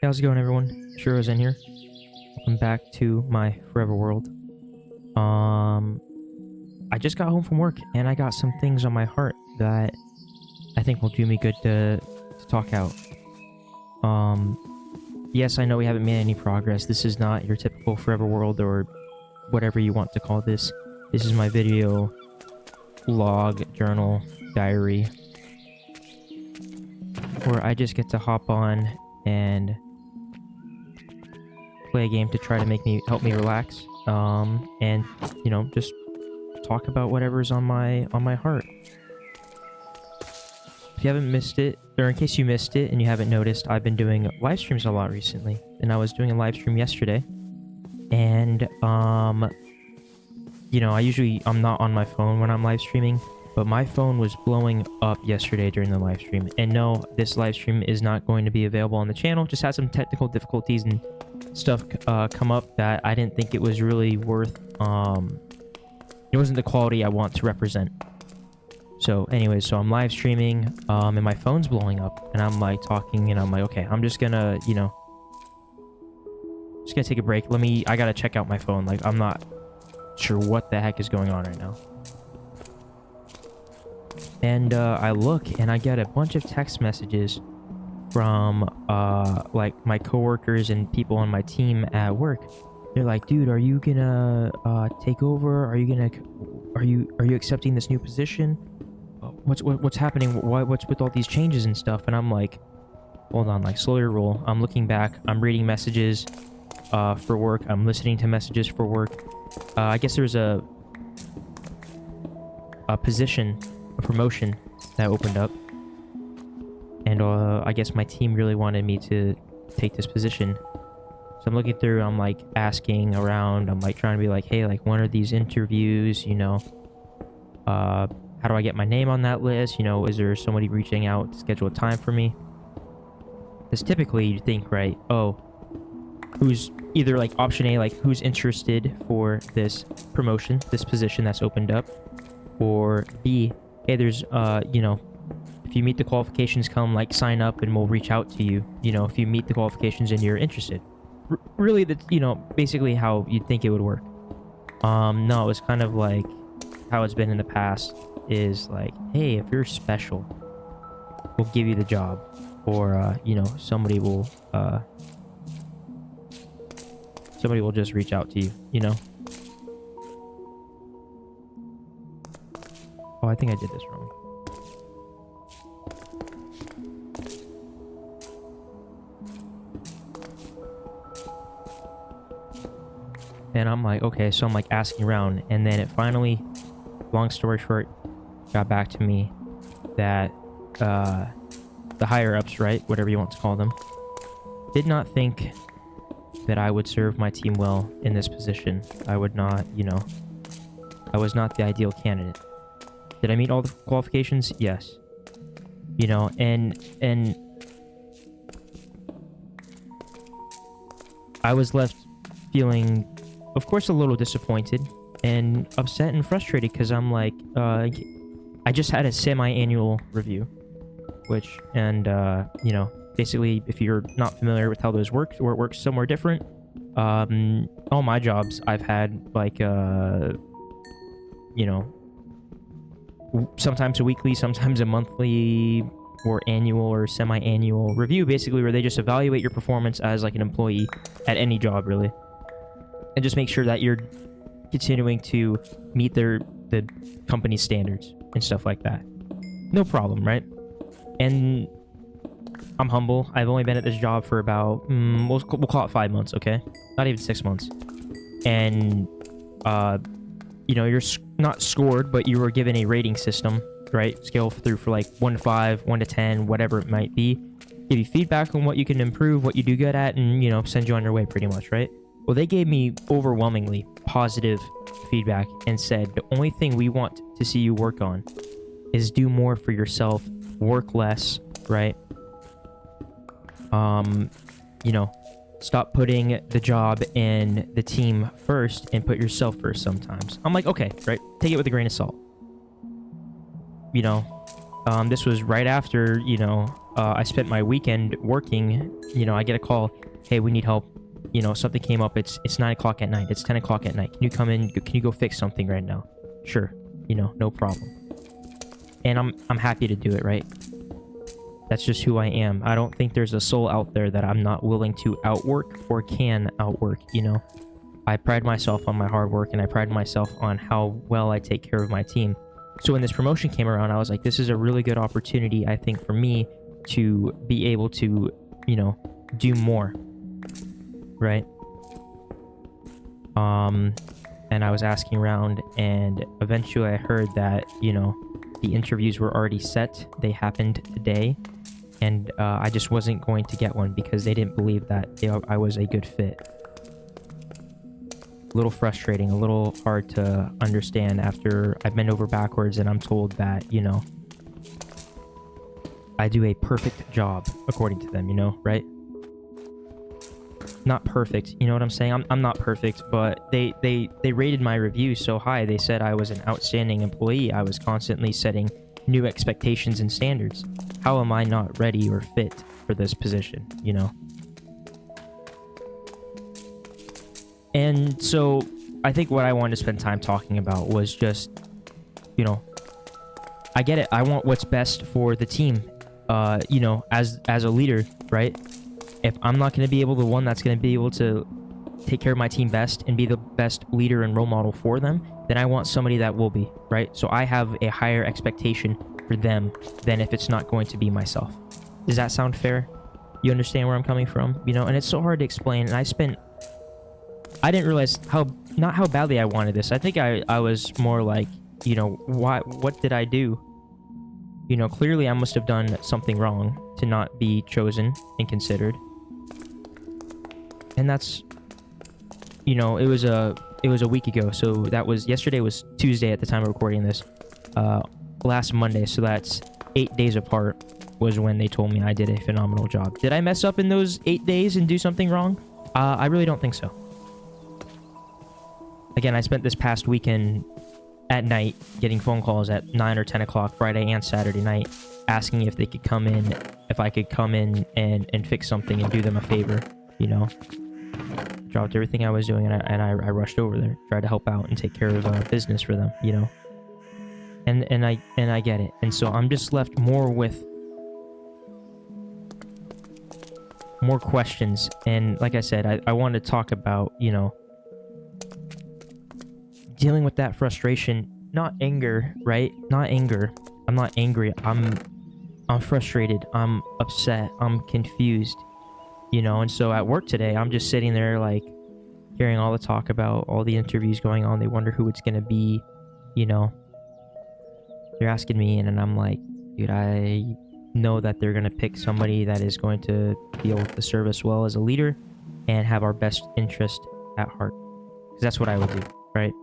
Hey, how's it going, everyone? Shuirozen here. Welcome back to my forever world. I just got home from work and I got some things on my heart that I think will do me good to talk out. Yes, I know we haven't made any progress. This is not your typical forever world or whatever you want to call this. This is my video log, journal, diary, where I just get to hop on and play a game to try to help me relax, and just talk about whatever's on my heart. If you haven't missed it, or in case you missed it and you haven't noticed, I've been doing live streams a lot recently, and I was doing a live stream yesterday, and I'm not on my phone when I'm live streaming, but my phone was blowing up yesterday during the live stream. And no, this live stream is not going to be available on the channel. Just had some technical difficulties and stuff come up that I didn't think it was really worth. It wasn't the quality I want to represent. So anyways, so I'm live streaming, and my phone's blowing up, and I'm like talking, and I'm like, okay, I'm just gonna, just gonna take a break. I gotta check out my phone. Like, I'm not sure what the heck is going on right now. And I look and I get a bunch of text messages from like my coworkers and people on my team at work. They're like, dude, are you gonna take over? Are you accepting this new position? What's happening? What's with all these changes and stuff? And I'm like, hold on, like, slow your roll. I'm looking back. I'm reading messages for work. I'm listening to messages for work. I guess there's a promotion that opened up, and I guess my team really wanted me to take this position. So I'm looking through, I'm like asking around, I'm like trying to be like, hey, like, when are these interviews, how do I get my name on that list? Is there somebody reaching out to schedule a time for me? Because typically you think, right, oh, who's either like option A, like who's interested for this promotion, this position that's opened up, or B, hey, there's if you meet the qualifications, come, like, sign up and we'll reach out to you, if you meet the qualifications and you're interested. Really, that's basically how you'd think it would work. No, it was kind of like how it's been in the past, is like, hey, if you're special, we'll give you the job, or somebody will just reach out to you. Oh, I think I did this wrong. And I'm like, okay, so I'm like asking around, and then it finally, long story short, got back to me that the higher ups, right, whatever you want to call them, did not think that I would serve my team well in this position. I would not, I was not the ideal candidate. Did I meet all the qualifications? Yes. And I was left feeling, of course, a little disappointed and upset and frustrated, because I'm like, I just had a semi-annual review, basically, if you're not familiar with how those work, or it works somewhere different, all my jobs, I've had, like, sometimes a weekly, sometimes a monthly, or annual or semi-annual review, basically, where they just evaluate your performance as, like, an employee at any job, really, and just make sure that you're continuing to meet the company's standards and stuff like that. No problem, right? And I'm humble. I've only been at this job for about we'll call it 5 months, okay? Not even 6 months. And you're not scored, but you were given a rating system, right? Scale through for like 1 to 5, 1 to 10, whatever it might be. Give you feedback on what you can improve, what you do good at, and send you on your way, pretty much, right? Well, they gave me overwhelmingly positive feedback and said the only thing we want to see you work on is do more for yourself, work less, right? Stop putting the job and the team first and put yourself first sometimes. I'm like, okay, right? Take it with a grain of salt. This was right after, I spent my weekend working. You know, I get a call, hey, we need help. You know, something came up. It's 9 o'clock at night. It's 10 o'clock at night. Can you come in? Can you go fix something right now? Sure. You know, no problem. And I'm happy to do it, right? That's just who I am. I don't think there's a soul out there that I'm not willing to outwork or can outwork, you know? I pride myself on my hard work, and I pride myself on how well I take care of my team. So when this promotion came around, I was like, this is a really good opportunity, I think, for me to be able to, you know, do more, right? And I was asking around, and eventually I heard that, you know, the interviews were already set. They happened today, and I just wasn't going to get one because they didn't believe that I was a good fit. A little frustrating, a little hard to understand after I've bent over backwards and I'm told that, you know, I do a perfect job according to them, you know, right? Not perfect, you know what I'm saying? I'm not perfect, but they rated my review so high. They said I was an outstanding employee. I was constantly setting new expectations and standards. How am I not ready or fit for this position, you know? And so I think what I wanted to spend time talking about was just, you know, I get it. I want what's best for the team, you know, as a leader, right? If I'm not going to be the one that's going to be able to take care of my team best and be the best leader and role model for them, then I want somebody that will be, right? So I have a higher expectation for them than if it's not going to be myself. Does that sound fair? You understand where I'm coming from? You know, and it's so hard to explain. And I didn't realize not how badly I wanted this. I think I was more like, you know, what did I do? You know, clearly I must have done something wrong to not be chosen and considered. And that's, you know, it was a week ago. So yesterday was Tuesday at the time of recording this. Last Monday, so that's 8 days apart, was when they told me I did a phenomenal job. Did I mess up in those 8 days and do something wrong? I really don't think so. Again, I spent this past weekend at night getting phone calls at 9 or 10 o'clock Friday and Saturday night asking if I could come in and fix something and do them a favor, you know. Dropped everything I was doing and I rushed over there, tried to help out and take care of business for them, you know. And I get it. And so I'm just left more with more questions. And like I said, I want to talk about, you know, dealing with that frustration, not anger, right? Not anger. I'm not angry. I'm frustrated. I'm upset. I'm confused, you know? And so at work today, I'm just sitting there like hearing all the talk about all the interviews going on. They wonder who it's going to be, you know? They're asking me, and I'm like, dude, I know that they're going to pick somebody that is going to be able to serve us well as a leader and have our best interest at heart. Because that's what I would do, right?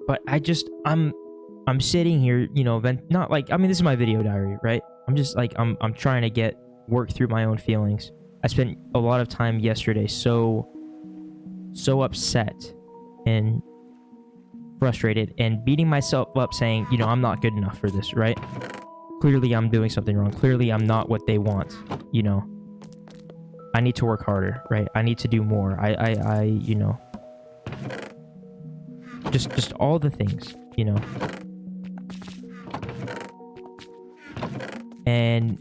But I'm sitting here, you know, not like, I mean, this is my video diary, right? I'm just like, I'm trying to work through my own feelings. I spent a lot of time yesterday so upset and frustrated and beating myself up saying, you know, I'm not good enough for this, right? Clearly I'm doing something wrong. Clearly I'm not what they want, you know. I need to work harder, right? I need to do more. I you know, just all the things, you know. And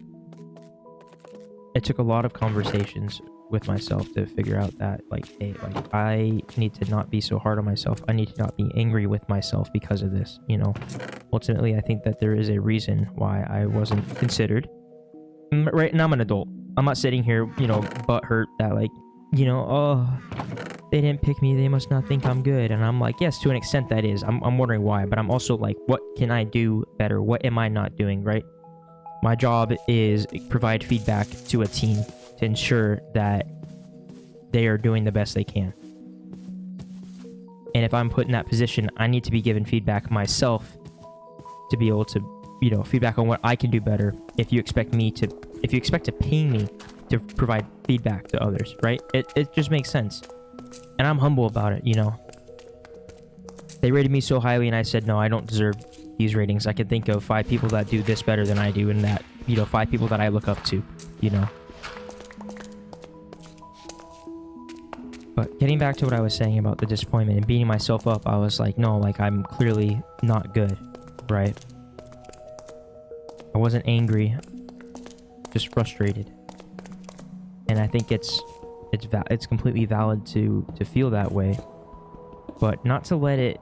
it took a lot of conversations with myself to figure out that, like, hey, like, I need to not be so hard on myself. I need to not be angry with myself because of this, you know. Ultimately, I think that there is a reason why I wasn't considered. Right, and I'm an adult. I'm not sitting here, you know, butthurt that, like, you know, oh, they didn't pick me, they must not think I'm good. And I'm like, yes, to an extent that is. I'm wondering why, but I'm also like, what can I do better? What am I not doing, right? My job is provide feedback to a team to ensure that they are doing the best they can. And if I'm put in that position, I need to be given feedback myself to be able to, you know, feedback on what I can do better. If you expect to pay me to provide feedback to others, right? It just makes sense. And I'm humble about it, you know. They rated me so highly and I said, no, I don't deserve these ratings. I can think of 5 people that do this better than I do and that 5 people that I look up to, you know. But getting back to what I was saying about the disappointment and beating myself up, I was like, no, like, I'm clearly not good, right? I wasn't angry, just frustrated. And I think it's completely valid to feel that way, but not to let it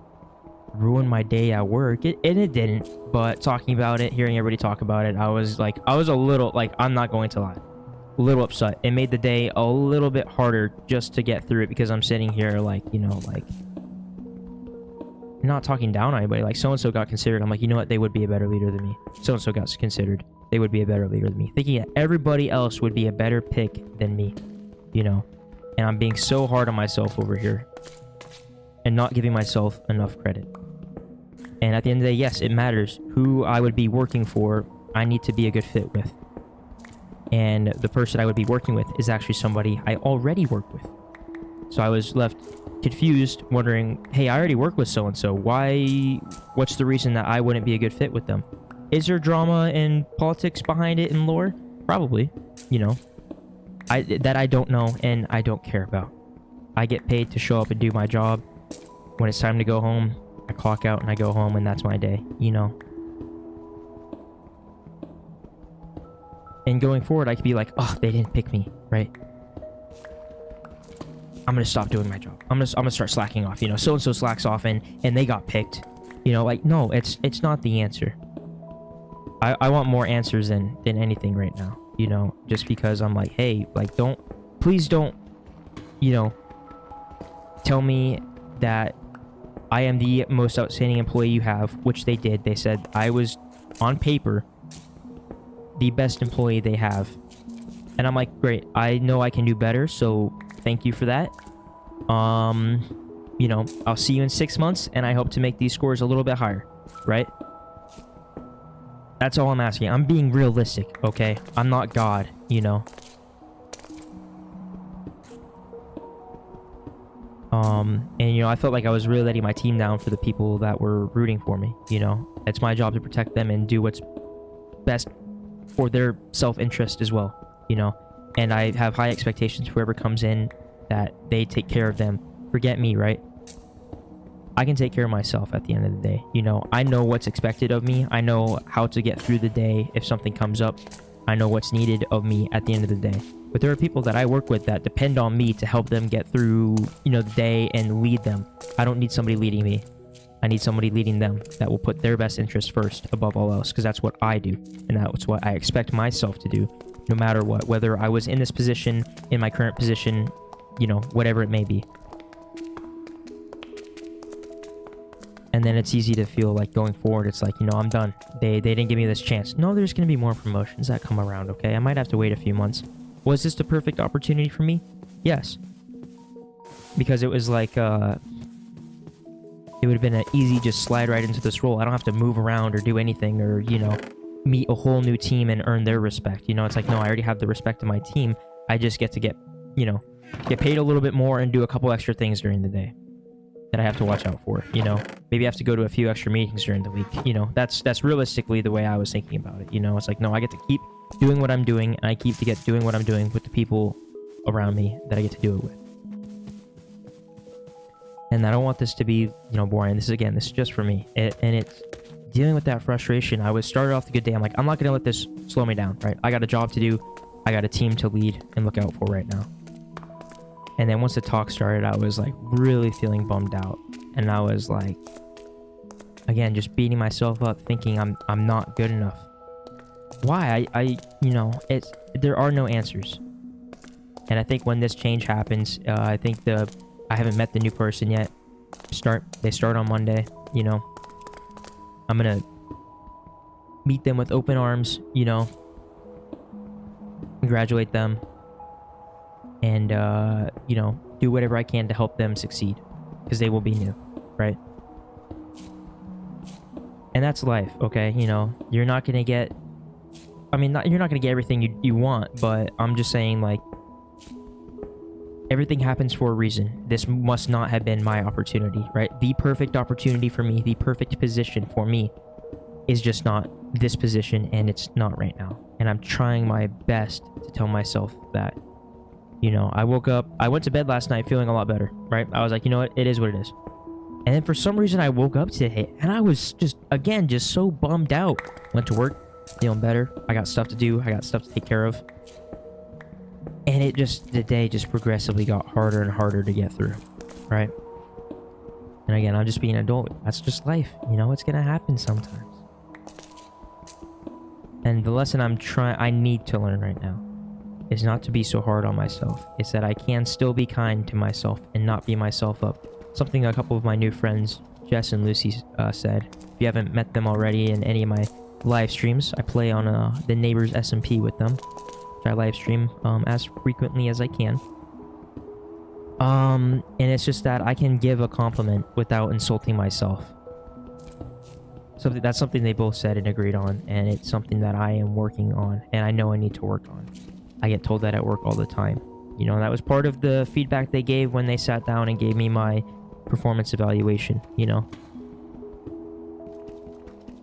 ruin my day at work. It didn't, but talking about it, hearing everybody talk about it, I was a little, like, I'm not going to lie, a little upset. It made the day a little bit harder just to get through it, because I'm sitting here like, you know, like, not talking down on anybody. Like, so-and-so got considered. I'm like, you know what? They would be a better leader than me. So-and-so got considered. They would be a better leader than me. Thinking that everybody else would be a better pick than me, you know? And I'm being so hard on myself over here and not giving myself enough credit. And at the end of the day, yes, it matters who I would be working for. I need to be a good fit with. And the person I would be working with is actually somebody I already work with. So I was left confused, wondering, hey, I already work with so-and-so. What's the reason that I wouldn't be a good fit with them? Is there drama and politics behind it and lore? Probably, you know. That I don't know and I don't care about. I get paid to show up and do my job. When it's time to go home, I clock out and I go home, and that's my day, you know. And going forward, I could be like, oh, they didn't pick me, right? I'm gonna stop doing my job. I'm gonna start slacking off, you know. So and so slacks off and they got picked, you know. Like, no, it's not the answer. I want more answers than anything right now, you know. Just because I'm like, hey, like, please don't, you know, tell me that I am the most outstanding employee you have, which they did. They said I was, on paper, the best employee they have. And I'm like, great, I know I can do better, so thank you for that. You know, I'll see you in 6 months, and I hope to make these scores a little bit higher, right? That's all I'm asking. I'm being realistic, okay? I'm not God, you know? And, you know, I felt like I was really letting my team down for the people that were rooting for me, you know? It's my job to protect them and do what's best for their self-interest as well, you know? And I have high expectations for whoever comes in, that they take care of them. Forget me, right? I can take care of myself at the end of the day. You know, I know what's expected of me. I know how to get through the day if something comes up. I know what's needed of me at the end of the day. But there are people that I work with that depend on me to help them get through, you know, the day and lead them. I don't need somebody leading me. I need somebody leading them that will put their best interest first above all else, because that's what I do. And that's what I expect myself to do, no matter what. Whether I was in this position, in my current position, you know, whatever it may be. And then it's easy to feel like going forward, it's like, you know, I'm done. They didn't give me this chance. No, there's going to be more promotions that come around, okay? I might have to wait a few months. Was this the perfect opportunity for me? Yes. Because it was like, it would have been an easy just slide right into this role. I don't have to move around or do anything, or, you know, meet a whole new team and earn their respect. You know, it's like, no, I already have the respect of my team. I just get to get paid a little bit more and do a couple extra things during the day that I have to watch out for, you know. Maybe I have to go to a few extra meetings during the week, you know. That's realistically the way I was thinking about it, you know. It's like, no, I get to keep doing what I'm doing, and I keep to get doing what I'm doing with the people around me that I get to do it with. And I don't want this to be, you know, boring. This is just for me. And it's dealing with that frustration. I was started off the good day. I'm like, I'm not going to let this slow me down, right? I got a job to do. I got a team to lead and look out for right now. And then once the talk started, I was like really feeling bummed out. And I was like, again, just beating myself up, thinking I'm not good enough. Why? I you know, there are no answers. And I think when this change happens, I think I haven't met the new person yet. They start on Monday, you know. I'm gonna meet them with open arms, you know. Congratulate them. And, you know, do whatever I can to help them succeed. Because they will be new, right? And that's life, okay? You know, you're not gonna get... you're not gonna get everything you want, but I'm just saying, like, everything happens for a reason. This must not have been my opportunity, right? The perfect opportunity for me, the perfect position for me. is just not this position, and it's not right now. And I'm trying my best to tell myself that, you know, I went to bed last night feeling a lot better, right? I was like, you know what, it is what it is. And then for some reason I woke up today and I was just so bummed out. Went to work feeling better. I got stuff to do. I got stuff to take care of. And the day just progressively got harder and harder to get through, right? And again, I'm just being an adult. That's just life. You know, it's going to happen sometimes. And the lesson I need to learn right now is not to be so hard on myself. It's that I can still be kind to myself and not beat myself up. Something a couple of my new friends, Jess and Lucy, said. If you haven't met them already in any of my live streams, I play on the Neighbors SMP with them. I live stream as frequently as I can. And it's just that I can give a compliment without insulting myself. That's something they both said and agreed on, and it's something that I am working on, and I know I need to work on. I get told that at work all the time. You know, that was part of the feedback they gave when they sat down and gave me my performance evaluation, you know.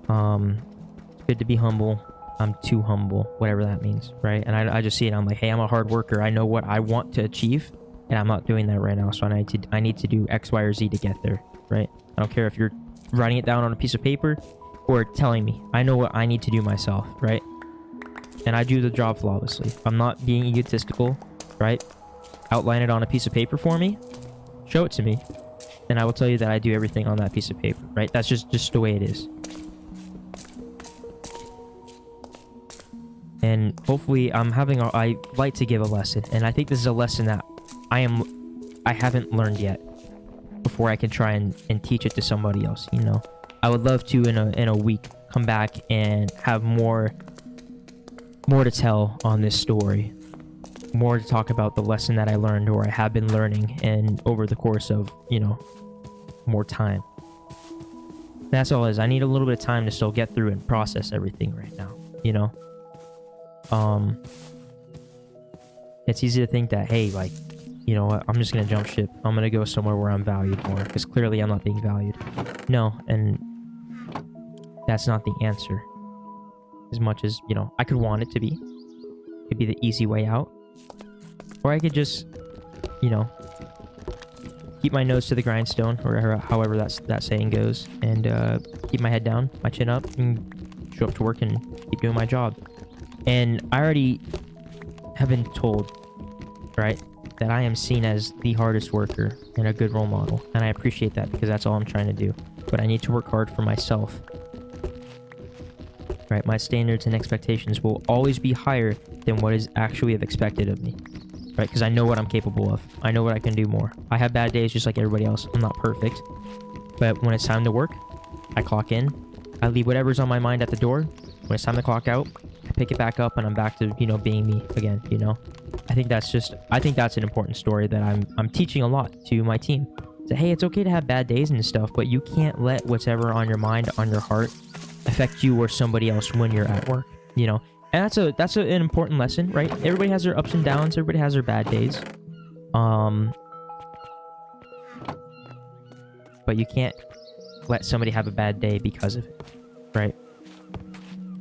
It's good to be humble. I'm too humble, whatever that means, right? And I just see it. I'm like, hey, I'm a hard worker. I know what I want to achieve, and I'm not doing that right now. So I need to do X, Y, or Z to get there, right? I don't care if you're writing it down on a piece of paper or telling me. I know what I need to do myself, right? And I do the job flawlessly. I'm not being egotistical, right? Outline it on a piece of paper for me. Show it to me. And I will tell you that I do everything on that piece of paper, right? That's just the way it is. And hopefully I like to give a lesson. And I think this is a lesson that I haven't learned yet before I can try and teach it to somebody else, you know. I would love to in a week come back and have more to tell on this story. More to talk about the lesson that I learned or I have been learning and over the course of, you know, more time. That's all it is. I need a little bit of time to still get through and process everything right now, you know. It's easy to think that, hey, like, you know what, I'm just gonna jump ship. I'm gonna go somewhere where I'm valued more, because clearly I'm not being valued. No, and that's not the answer. As much as, you know, I could want it to be. It could be the easy way out. Or I could just, you know, keep my nose to the grindstone, or however that saying goes, and keep my head down, my chin up, and show up to work and keep doing my job. And I already have been told, right, that I am seen as the hardest worker and a good role model. And I appreciate that, because that's all I'm trying to do. But I need to work hard for myself. Right, my standards and expectations will always be higher than what is actually expected of me. Right, because I know what I'm capable of. I know what I can do more. I have bad days just like everybody else. I'm not perfect. But when it's time to work, I clock in. I leave whatever's on my mind at the door. When it's time to clock out, I pick it back up and I'm back to, you know, being me again, you know. I think that's an important story that I'm teaching a lot to my team. So, hey, it's okay to have bad days and stuff, but you can't let whatever on your mind, on your heart, affect you or somebody else when you're at work, you know. And that's an important lesson, right? Everybody has their ups and downs. Everybody has their bad days. But you can't let somebody have a bad day because of it, right?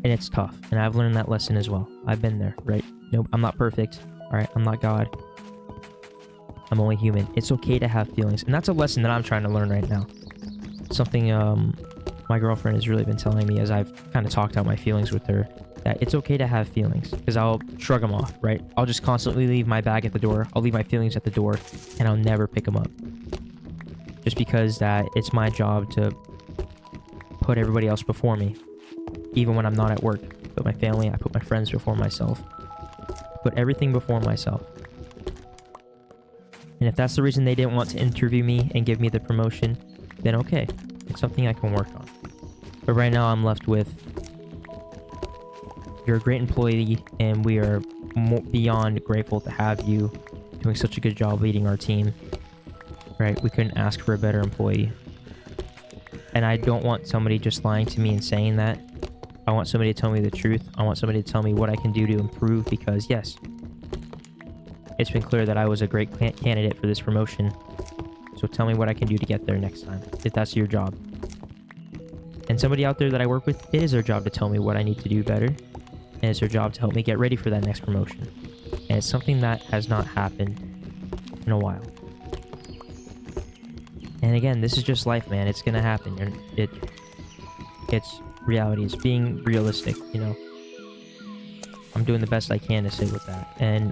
And it's tough. And I've learned that lesson as well. I've been there, right? Nope, I'm not perfect. All right, I'm not God. I'm only human. It's okay to have feelings. And that's a lesson that I'm trying to learn right now. Something my girlfriend has really been telling me as I've kind of talked out my feelings with her, that it's okay to have feelings, because I'll shrug them off, right? I'll just constantly leave my bag at the door. I'll leave my feelings at the door, and I'll never pick them up. Just because that it's my job to put everybody else before me, even when I'm not at work. I put my family, I put my friends before myself. Put everything before myself. And if that's the reason they didn't want to interview me and give me the promotion, then okay, it's something I can work on. But right now I'm left with, you're a great employee, and we are beyond grateful to have you doing such a good job leading our team. Right? We couldn't ask for a better employee. And I don't want somebody just lying to me and saying that. I want somebody to tell me the truth. I want somebody to tell me what I can do to improve, because yes, it's been clear that I was a great candidate for this promotion. So tell me what I can do to get there next time, if that's your job. And somebody out there that I work with, it is their job to tell me what I need to do better. And it's their job to help me get ready for that next promotion. And it's something that has not happened in a while. And again, this is just life, man. It's gonna happen. And it's reality. It's being realistic, you know. I'm doing the best I can to sit with that. And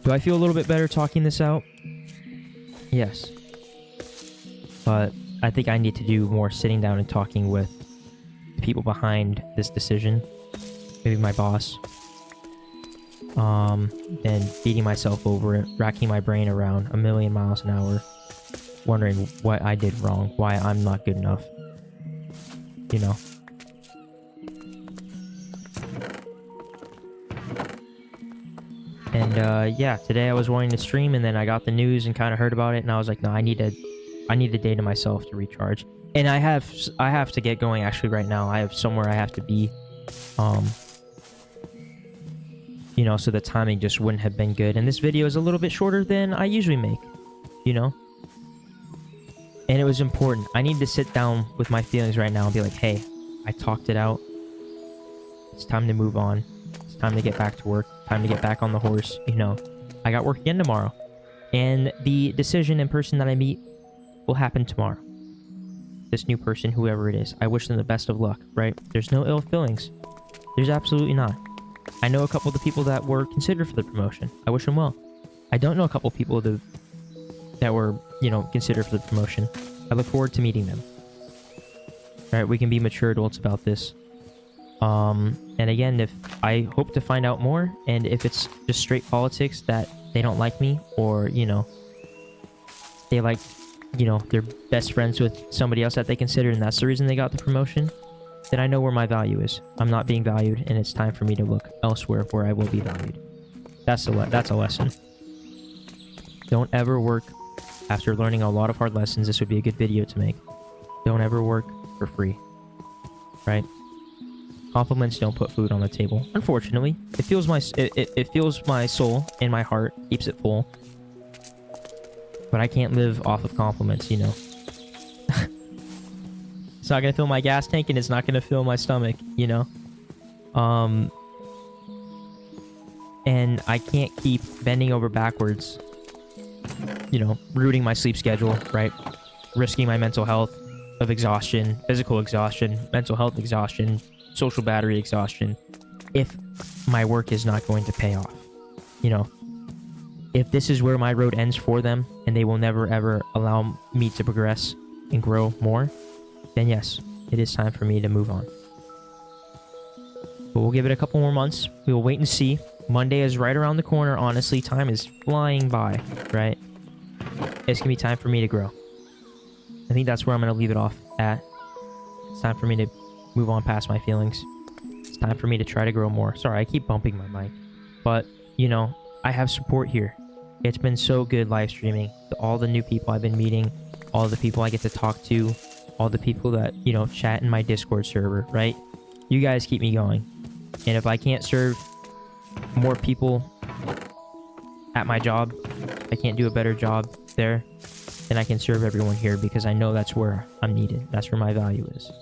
do I feel a little bit better talking this out? Yes. But I think I need to do more sitting down and talking with the people behind this decision. Maybe my boss. And beating myself over it, racking my brain around a million miles an hour, wondering what I did wrong, why I'm not good enough. You know. And yeah, today I was wanting to stream, and then I got the news and kind of heard about it, and I was like, no, I need a day to myself to recharge. And I have to get going actually right now. I have somewhere I have to be. You know, so the timing just wouldn't have been good. And this video is a little bit shorter than I usually make, you know? And it was important. I need to sit down with my feelings right now and be like, hey, I talked it out. It's time to move on. It's time to get back to work. Time to get back on the horse. You know, I got work again tomorrow. And the decision and person that I meet will happen tomorrow. This new person, whoever it is, I wish them the best of luck, right? There's no ill feelings. There's absolutely not. I know a couple of the people that were considered for the promotion. I wish them well. I don't know a couple of people that were, you know, considered for the promotion. I look forward to meeting them. All right, we can be mature adults about this. And again, if I hope to find out more, and if it's just straight politics that they don't like me, or, you know, they like, you know, they're best friends with somebody else that they consider, and that's the reason they got the promotion, then I know where my value is. I'm not being valued, and it's time for me to look elsewhere where I will be valued. That's a lesson. Don't ever work after learning a lot of hard lessons. This would be a good video to make. Don't ever work for free, right? Compliments don't put food on the table. Unfortunately, it fuels my soul and my heart, keeps it full. But I can't live off of compliments, you know. It's not gonna fill my gas tank, and it's not gonna fill my stomach, you know. And I can't keep bending over backwards, you know, rooting my sleep schedule, right? Risking my mental health of exhaustion, physical exhaustion, mental health exhaustion, social battery exhaustion, if my work is not going to pay off. You know, if this is where my road ends for them, and they will never ever allow me to progress and grow more, then yes, it is time for me to move on. But we'll give it a couple more months. We will wait and see. Monday is right around the corner. Honestly, time is flying by, right? It's gonna be time for me to grow. I think that's where I'm gonna leave it off at. It's time for me to move on past my feelings. It's time for me to try to grow more. Sorry, I keep bumping my mic. But, you know, I have support here. It's been so good live streaming. All the new people I've been meeting, all the people I get to talk to, all the people that, you know, chat in my Discord server, right? You guys keep me going. And if I can't serve more people at my job, I can't do a better job there, then I can serve everyone here, because I know that's where I'm needed. That's where my value is.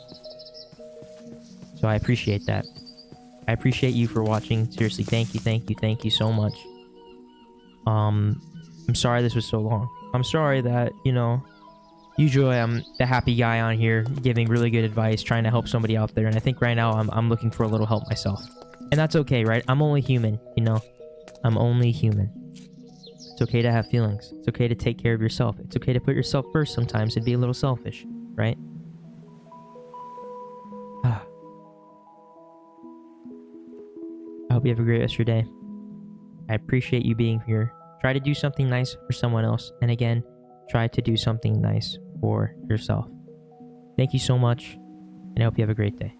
So I appreciate that. I appreciate you for watching. Seriously, thank you so much. I'm sorry this was so long. I'm sorry that, you know, usually I'm the happy guy on here giving really good advice, trying to help somebody out there, and I think right now I'm looking for a little help myself. And that's okay, right? I'm only human, you know? I'm only human. It's okay to have feelings. It's okay to take care of yourself. It's okay to put yourself first sometimes and be a little selfish, right? I hope you have a great rest of your day. I appreciate you being here. Try to do something nice for someone else. And again, try to do something nice for yourself. Thank you so much, and I hope you have a great day.